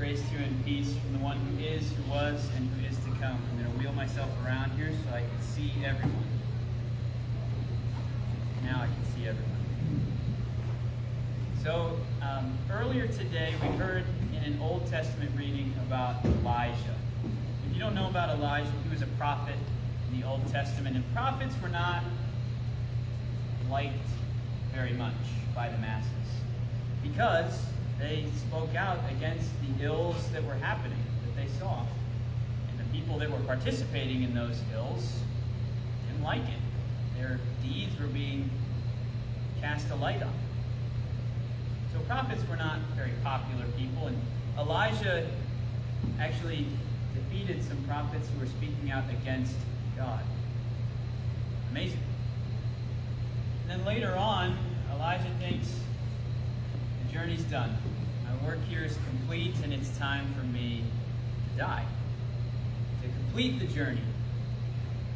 Grace to you and peace from the one who is, who was, and who is to come. I'm going to wheel myself around here so I can see everyone. Now I can see everyone. So, earlier today we heard in an Old Testament reading about Elijah. If you don't know about Elijah, he was a prophet in the Old Testament, and prophets were not liked very much by the masses because they spoke out against the ills that were happening, that they saw. And the people that were participating in those ills didn't like it. Their deeds were being cast a light on. So prophets were not very popular people, and Elijah actually defeated some prophets who were speaking out against God. Amazing. And then later on, Elijah thinks, the journey's done. My work here is complete, and it's time for me to die. To complete the journey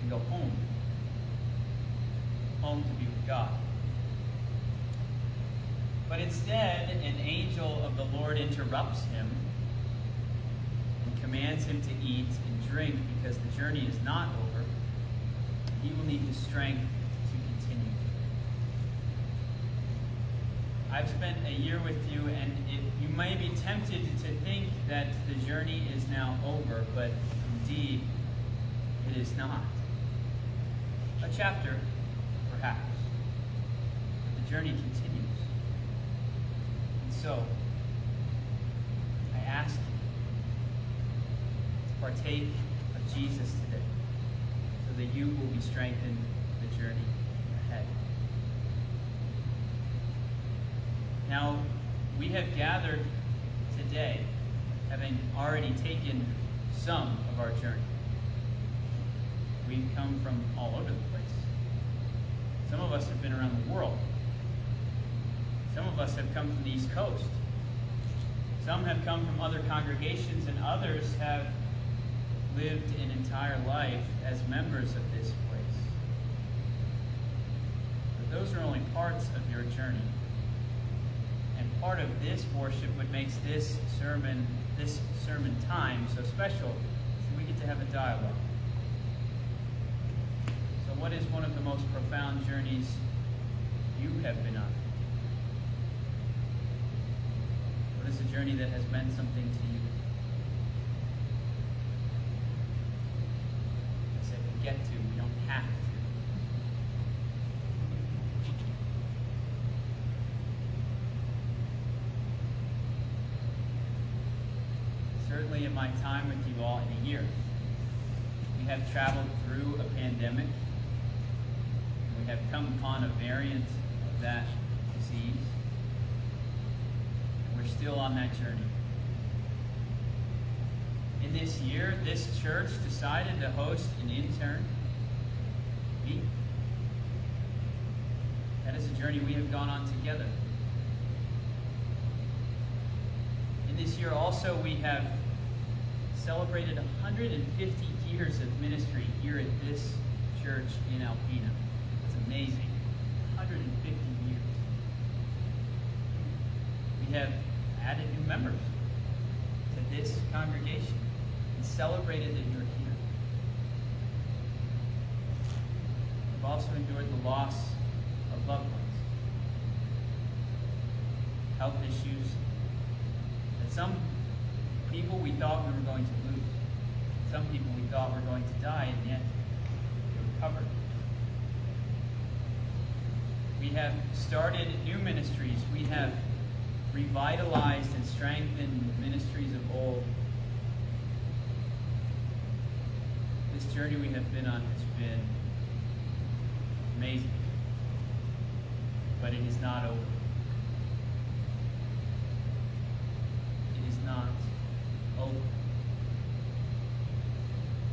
and go home. Home to be with God. But instead, an angel of the Lord interrupts him and commands him to eat and drink because the journey is not over. He will need the strength to continue. I've spent a year with you, and you may be tempted to think that the journey is now over, but indeed, it is not. A chapter, perhaps, but the journey continues. And so, I ask you to partake of Jesus today, so that you will be strengthened in the journey ahead. Now, we have gathered today, having already taken some of our journey. We've come from all over the place. Some of us have been around the world. Some of us have come from the East Coast. Some have come from other congregations, and others have lived an entire life as members of this place. But those are only parts of your journey. And part of this worship, what makes this sermon time so special, is we get to have a dialogue. So what is one of the most profound journeys you have been on? What is a journey that has meant something to you? I said we get to, we don't have to. Certainly in my time with you all in a year, we have traveled through a pandemic. We have come upon a variant of that disease. And we're still on that journey. In this year, this church decided to host an intern meeting. That is a journey we have gone on together. In this year also, we have celebrated 150 years of ministry here at this church in Alpena. That's amazing. 150 years. We have added new members to this congregation and celebrated that you're here. We've also endured the loss of loved ones, health issues, and some people we thought we were going to lose. Some people we thought were going to die, and yet they recovered. We have started new ministries. We have revitalized and strengthened ministries of old. This journey we have been on has been amazing, but it is not over. It is not over.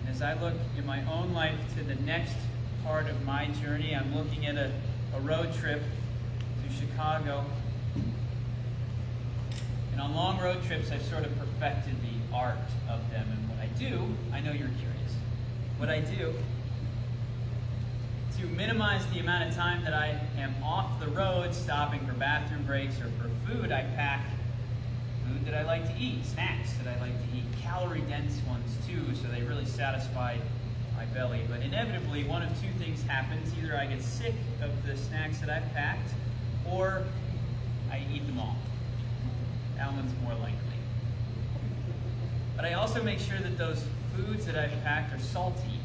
And as I look in my own life to the next part of my journey, I'm looking at a road trip to Chicago. And on long road trips, I've sort of perfected the art of them. And what I do, I know you're curious, what I do to minimize the amount of time that I am off the road, stopping for bathroom breaks or for food, I pack food that that I like to eat, snacks that I like to eat, calorie-dense ones too, so they really satisfy my belly. But inevitably, one of two things happens. Either I get sick of the snacks that I've packed, or I eat them all. That one's more likely. But I also make sure that those foods that I've packed are salty.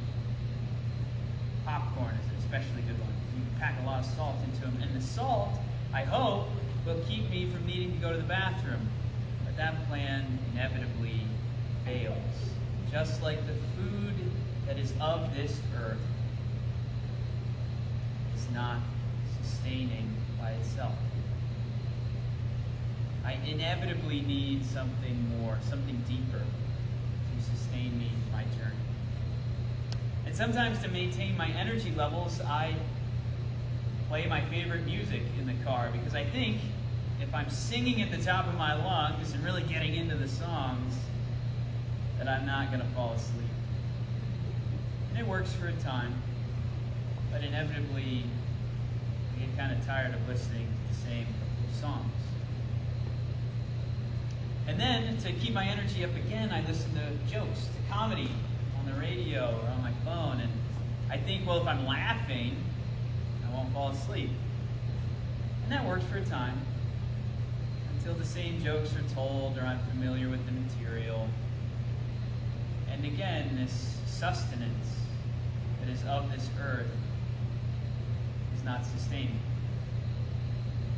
Popcorn is an especially good one. You can pack a lot of salt into them. And the salt, I hope, will keep me from needing to go to the bathroom. But that plan inevitably fails. Just like the food that is of this earth is not sustaining by itself. I inevitably need something more, something deeper to sustain me in my journey. And sometimes to maintain my energy levels, I play my favorite music in the car, because I think if I'm singing at the top of my lungs and really getting into the songs, that I'm not going to fall asleep. And it works for a time, but inevitably I get kind of tired of listening to the same songs. And then, to keep my energy up again, I listen to jokes, to comedy on the radio or on my phone. And I think, well, if I'm laughing, I won't fall asleep. And that works for a time, until the same jokes are told or I'm familiar with the material. And again, this sustenance that is of this earth is not sustaining.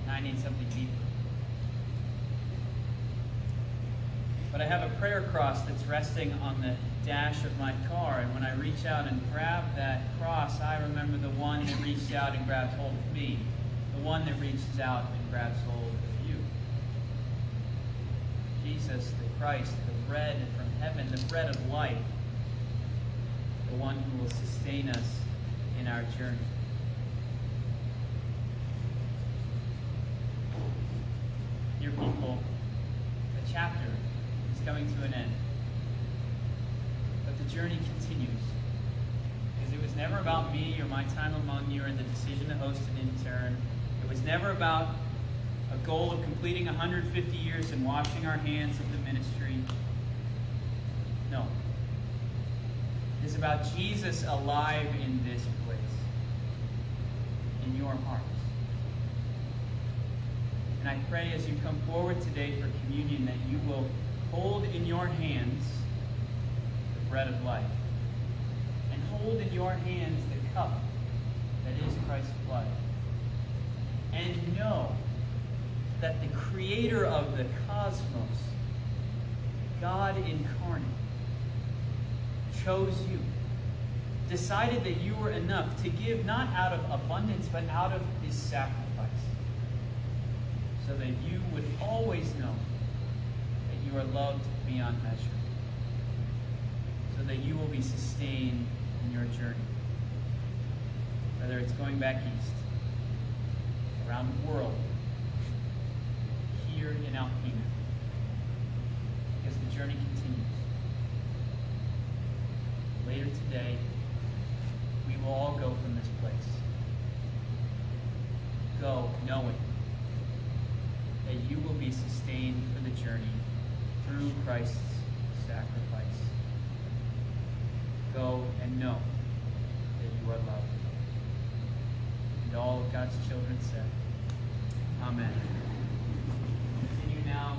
And I need something deeper. But I have a prayer cross that's resting on the dash of my car, and when I reach out and grab that cross, I remember the one that reached out and grabbed hold of me, the one that reaches out and grabs hold of you. Jesus, the Christ, the bread from heaven, the bread of life, the one who will sustain us in our journey. Dear people, the chapter is coming to an end, but the journey continues, because it was never about me or my time among you or the decision to host an intern. It was never about a goal of completing 150 years and washing our hands of the ministry. No. It is about Jesus alive in this place, in your hearts. And I pray as you come forward today for communion that you will hold in your hands the bread of life, and hold in your hands the cup that is Christ's blood, and know that the creator of the cosmos, God incarnate, chose you, decided that you were enough to give not out of abundance, but out of his sacrifice, so that you would always know that you are loved beyond measure, so that you will be sustained in your journey, whether it's going back east, around the world, here in Alpena, because the journey continues. Later today, we will all go from this place. Go knowing that you will be sustained for the journey through Christ's sacrifice. Go and know that you are loved. And all of God's children said, Amen. Continue now.